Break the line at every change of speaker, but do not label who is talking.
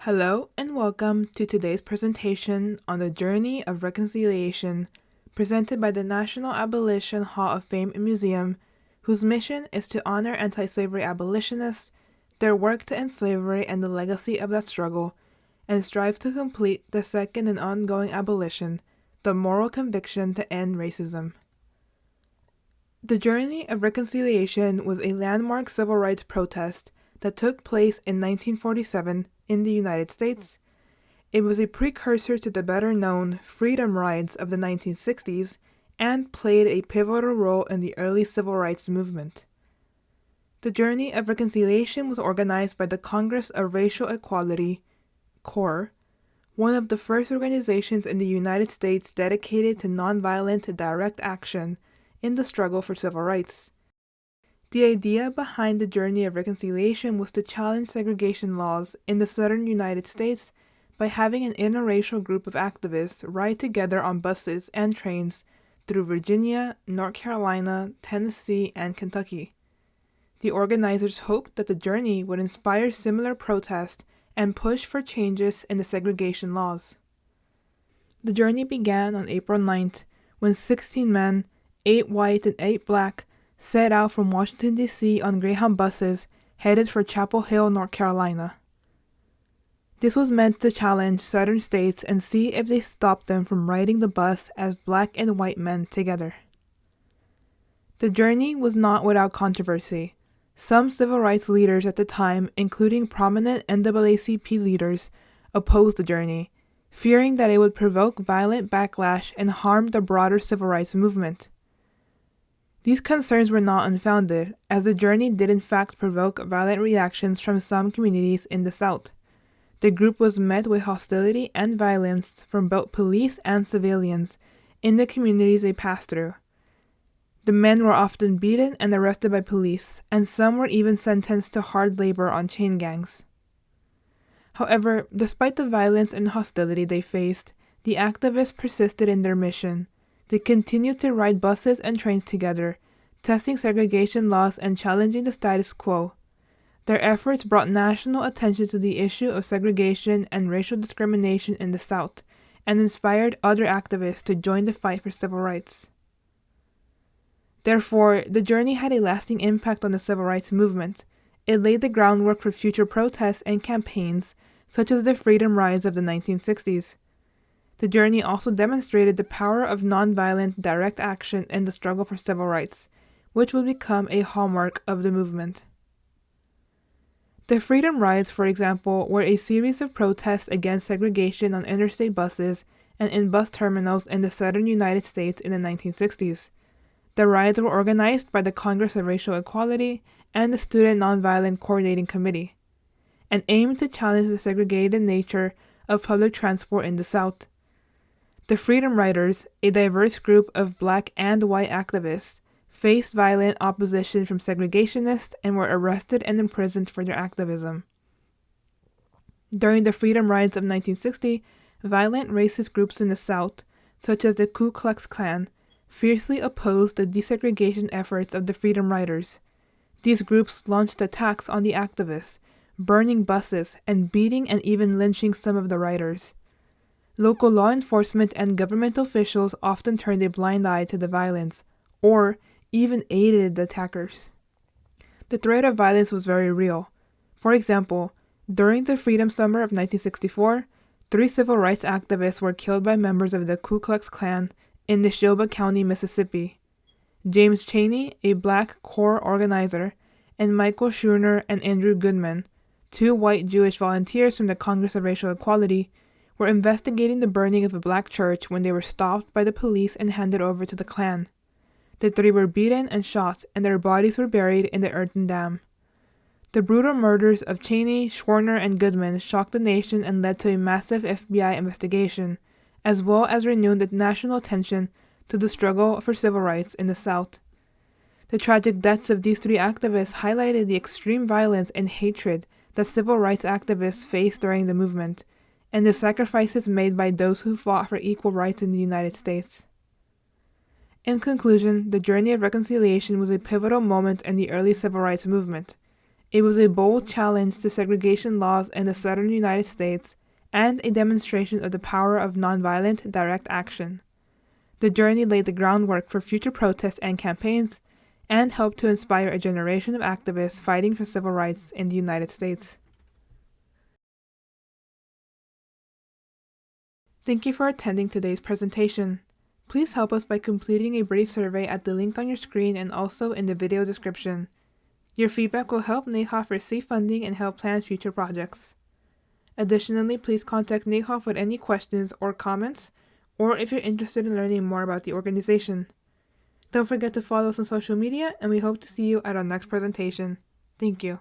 Hello and welcome to today's presentation on the journey of reconciliation, presented by the National Abolition Hall of Fame and Museum, whose mission is to honor anti-slavery abolitionists, their work to end slavery and the legacy of that struggle, and strives to complete the second and ongoing abolition, the moral conviction to end racism. The journey of reconciliation was a landmark civil rights protest that took place in 1947 in the United States. It was a precursor to the better-known freedom rides of the 1960s and played a pivotal role in the early civil rights movement. The journey of reconciliation was organized by the Congress of Racial Equality, CORE, one of the first organizations in the United States dedicated to nonviolent direct action in the struggle for civil rights. The idea behind the journey of reconciliation was to challenge segregation laws in the southern United States by having an interracial group of activists ride together on buses and trains through Virginia, North Carolina, Tennessee, and Kentucky. The organizers hoped that the journey would inspire similar protest and push for changes in the segregation laws. The journey began on April 9th when 16 men, 8 white and 8 black, set out from Washington, D.C. on Greyhound buses headed for Chapel Hill, North Carolina. This was meant to challenge southern states and see if they stopped them from riding the bus as black and white men together. The journey was not without controversy. Some civil rights leaders at the time, including prominent NAACP leaders, opposed the journey, fearing that it would provoke violent backlash and harm the broader civil rights movement. These concerns were not unfounded, as the journey did in fact provoke violent reactions from some communities in the South. The group was met with hostility and violence from both police and civilians in the communities they passed through. The men were often beaten and arrested by police, and some were even sentenced to hard labor on chain gangs. However, despite the violence and hostility they faced, the activists persisted in their mission. They continued to ride buses and trains together, testing segregation laws and challenging the status quo. Their efforts brought national attention to the issue of segregation and racial discrimination in the South, and inspired other activists to join the fight for civil rights. Therefore, the journey had a lasting impact on the civil rights movement. It laid the groundwork for future protests and campaigns, such as the Freedom Rides of the 1960s. The journey also demonstrated the power of nonviolent direct action in the struggle for civil rights, which would become a hallmark of the movement. The Freedom Rides, for example, were a series of protests against segregation on interstate buses and in bus terminals in the southern United States in the 1960s. The rides were organized by the Congress of Racial Equality and the Student Nonviolent Coordinating Committee, and aimed to challenge the segregated nature of public transport in the South. The Freedom Riders, a diverse group of black and white activists, faced violent opposition from segregationists and were arrested and imprisoned for their activism. During the Freedom Rides of 1960, violent racist groups in the South, such as the Ku Klux Klan, fiercely opposed the desegregation efforts of the Freedom Riders. These groups launched attacks on the activists, burning buses and beating and even lynching some of the riders. Local law enforcement and government officials often turned a blind eye to the violence, or even aided the attackers. The threat of violence was very real. For example, during the Freedom Summer of 1964, 3 civil rights activists were killed by members of the Ku Klux Klan in Neshoba County, Mississippi. James Chaney, a black CORE organizer, and Michael Schooner and Andrew Goodman, 2 white Jewish volunteers from the Congress of Racial Equality, were investigating the burning of a black church when they were stopped by the police and handed over to the Klan. The 3 were beaten and shot, and their bodies were buried in the earthen dam. The brutal murders of Chaney, Schwerner, and Goodman shocked the nation and led to a massive FBI investigation, as well as renewed the national attention to the struggle for civil rights in the South. The tragic deaths of these 3 activists highlighted the extreme violence and hatred that civil rights activists faced during the movement, and the sacrifices made by those who fought for equal rights in the United States. In conclusion, the journey of reconciliation was a pivotal moment in the early civil rights movement. It was a bold challenge to segregation laws in the southern United States and a demonstration of the power of nonviolent direct action. The journey laid the groundwork for future protests and campaigns and helped to inspire a generation of activists fighting for civil rights in the United States. Thank you for attending today's presentation. Please help us by completing a brief survey at the link on your screen and also in the video description. Your feedback will help NAHOF receive funding and help plan future projects. Additionally, please contact NAHOF with any questions or comments, or if you're interested in learning more about the organization. Don't forget to follow us on social media, and we hope to see you at our next presentation. Thank you.